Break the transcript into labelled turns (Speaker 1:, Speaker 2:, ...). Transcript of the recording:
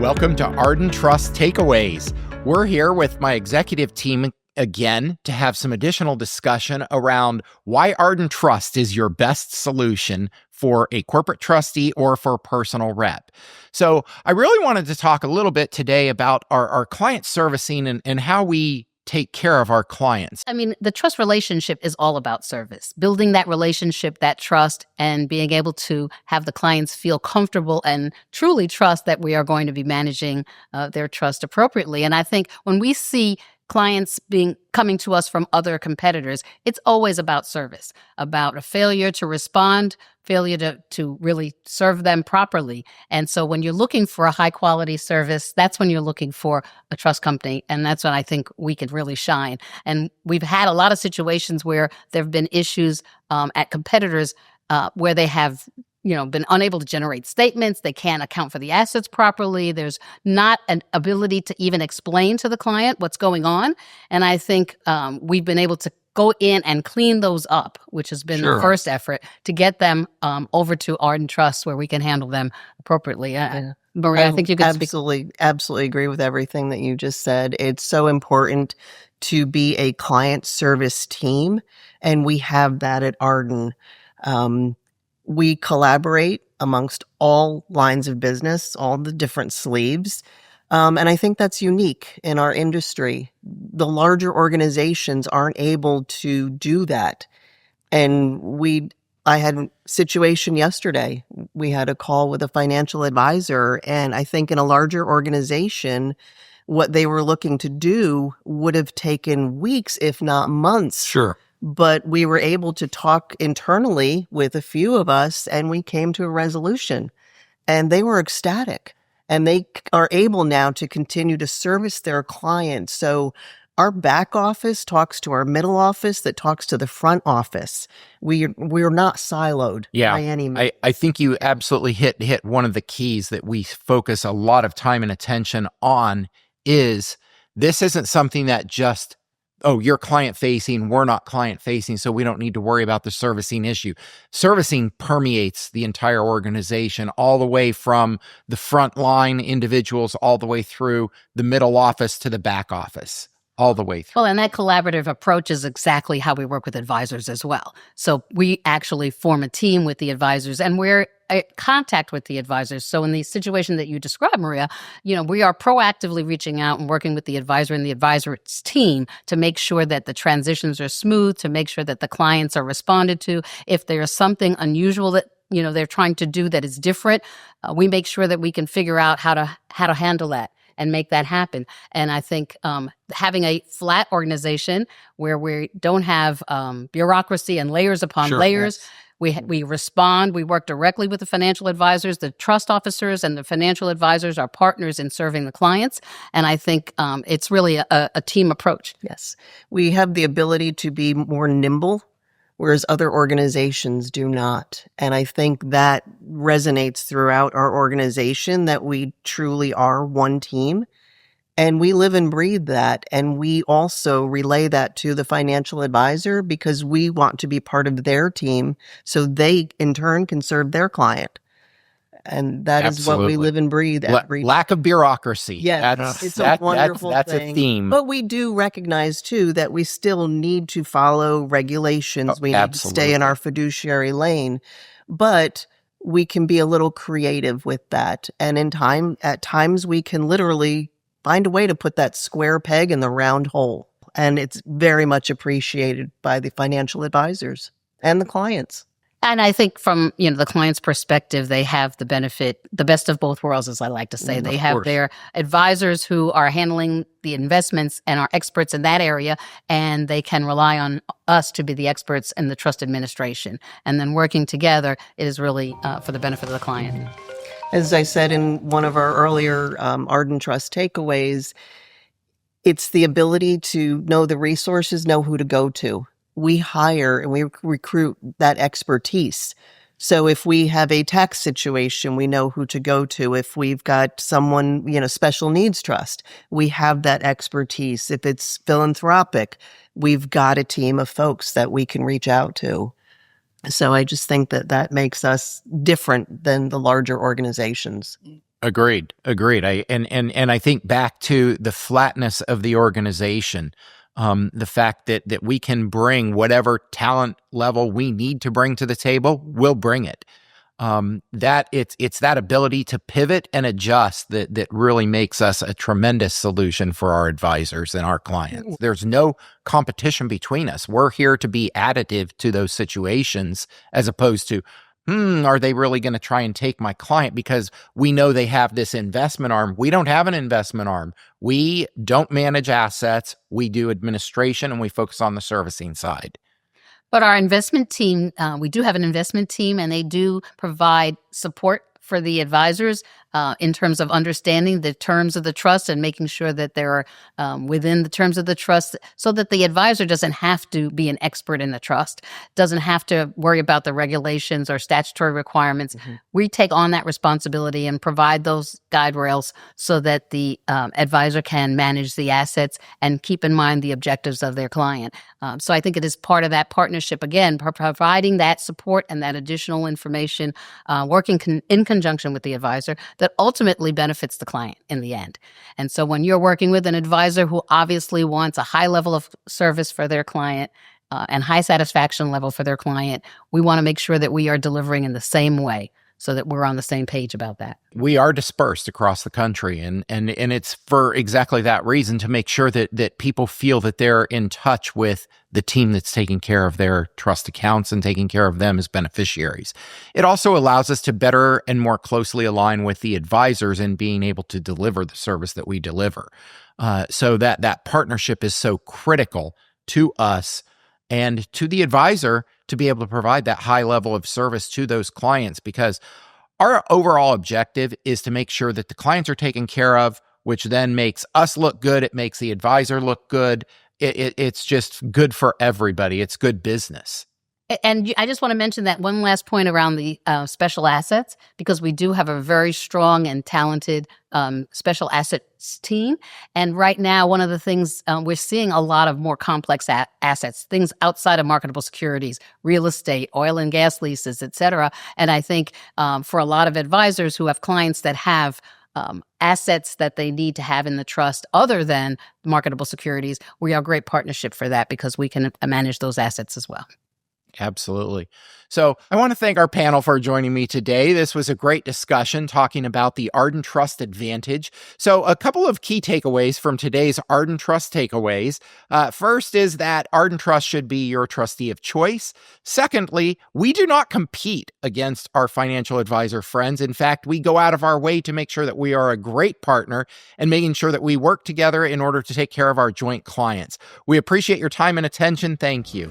Speaker 1: Welcome to Arden Trust Takeaways. We're here with my executive team again to have some additional discussion around why Arden Trust is your best solution for a corporate trustee or for a personal rep. So I really wanted to talk a little bit today about our client servicing and how we take care of our clients.
Speaker 2: I mean, the trust relationship is all about service, building that relationship, that trust, and being able to have the clients feel comfortable and truly trust that we are going to be managing their trust appropriately. And I think when we see clients coming to us from other competitors, it's always about service, about a failure to respond, failure to really serve them properly. And so when you're looking for a high quality service, that's when you're looking for a trust company. And that's when I think we can really shine. And we've had a lot of situations where there have been issues at competitors where they have been unable to generate statements. They can't account for the assets properly. There's not an ability to even explain to the client what's going on. And I think we've been able to go in and clean those up, which has been the first effort to get them over to Arden Trust where we can handle them appropriately. Maria, I think you could
Speaker 3: absolutely agree with everything that you just said. It's so important to be a client service team, and we have that at Arden. We collaborate amongst all lines of business, all the different sleeves. And I think that's unique in our industry. The larger organizations aren't able to do that. And I had a situation yesterday. We had a call with a financial advisor, and I think in a larger organization, what they were looking to do would have taken weeks, if not months.
Speaker 1: Sure.
Speaker 3: But we were able to talk internally with a few of us, and we came to a resolution. And they were ecstatic. And they are able now to continue to service their clients. So our back office talks to our middle office that talks to the front office. We're not siloed by any means.
Speaker 1: I think you absolutely hit one of the keys that we focus a lot of time and attention on is this isn't something that just you're client facing, we're not client facing, so we don't need to worry about the servicing issue. Servicing permeates the entire organization, all the way from the frontline individuals, all the way through the middle office to the back office, all the way through.
Speaker 2: Well, and that collaborative approach is exactly how we work with advisors as well. So we actually form a team with the advisors, and we're in contact with the advisors. So in the situation that you described, Maria, we are proactively reaching out and working with the advisor and the advisor's team to make sure that the transitions are smooth, to make sure that the clients are responded to. If there's something unusual that they're trying to do that is different, we make sure that we can figure out how to handle that and make that happen. And I think having a flat organization where we don't have bureaucracy and layers upon layers. Yes. We respond. We work directly with the financial advisors. The trust officers and the financial advisors are partners in serving the clients. And I think it's really a team approach.
Speaker 3: Yes. We have the ability to be more nimble, whereas other organizations do not. And I think that resonates throughout our organization, that we truly are one team. And we live and breathe that. And we also relay that to the financial advisor because we want to be part of their team so they, in turn, can serve their client. And that is what we live and breathe every day.
Speaker 1: Lack of bureaucracy.
Speaker 3: Yes, it's a wonderful
Speaker 1: that's
Speaker 3: thing.
Speaker 1: A theme.
Speaker 3: But we do recognize, too, that we still need to follow regulations. We need to stay in our fiduciary lane. But we can be a little creative with that. And at times, we can literally find a way to put that square peg in the round hole. And it's very much appreciated by the financial advisors and the clients.
Speaker 2: And I think from, the client's perspective, they have the benefit, the best of both worlds, as I like to say. They have their advisors who are handling the investments and are experts in that area, and they can rely on us to be the experts in the trust administration. And then working together is really for the benefit of the client.
Speaker 3: As I said in one of our earlier Arden Trust Takeaways, it's the ability to know the resources, know who to go to. We hire and we recruit that expertise. So if we have a tax situation, we know who to go to. If we've got someone, special needs trust, we have that expertise. If it's philanthropic, we've got a team of folks that we can reach out to. So I just think that makes us different than the larger organizations.
Speaker 1: Agreed. And I think back to the flatness of the organization, the fact that we can bring whatever talent level we need to bring to the table, we'll bring it. That it's that ability to pivot and adjust that really makes us a tremendous solution for our advisors and our clients. There's no competition between us. We're here to be additive to those situations, as opposed to, are they really going to try and take my client because we know they have this investment arm? We don't have an investment arm. We don't manage assets. We do administration, and we focus on the servicing side.
Speaker 2: But our investment team, we do have an investment team, and they do provide support for the advisors in terms of understanding the terms of the trust and making sure that they're within the terms of the trust, so that the advisor doesn't have to be an expert in the trust, doesn't have to worry about the regulations or statutory requirements. Mm-hmm. We take on that responsibility and provide those guide rails so that the advisor can manage the assets and keep in mind the objectives of their client. So I think it is part of that partnership, again, providing that support and that additional information, working in conjunction with the advisor, that ultimately benefits the client in the end. And so when you're working with an advisor who obviously wants a high level of service for their client and high satisfaction level for their client, we want to make sure that we are delivering in the same way, so that we're on the same page about that.
Speaker 1: We are dispersed across the country, and it's for exactly that reason, to make sure that people feel that they're in touch with the team that's taking care of their trust accounts and taking care of them as beneficiaries. It also allows us to better and more closely align with the advisors in being able to deliver the service that we deliver. So that partnership is so critical to us and to the advisor to be able to provide that high level of service to those clients, because our overall objective is to make sure that the clients are taken care of, which then makes us look good. It makes the advisor look good. It's just good for everybody. It's good business.
Speaker 2: And I just want to mention that one last point around the special assets, because we do have a very strong and talented special assets team. And right now, one of the things we're seeing a lot of more complex assets, things outside of marketable securities, real estate, oil and gas leases, et cetera. And I think for a lot of advisors who have clients that have assets that they need to have in the trust other than marketable securities, we are a great partnership for that, because we can manage those assets as well.
Speaker 1: Absolutely. So I want to thank our panel for joining me today. This was a great discussion talking about the Arden Trust Advantage. So a couple of key takeaways from today's Arden Trust Takeaways. First is that Arden Trust should be your trustee of choice. Secondly, we do not compete against our financial advisor friends. In fact, we go out of our way to make sure that we are a great partner and making sure that we work together in order to take care of our joint clients. We appreciate your time and attention. Thank you.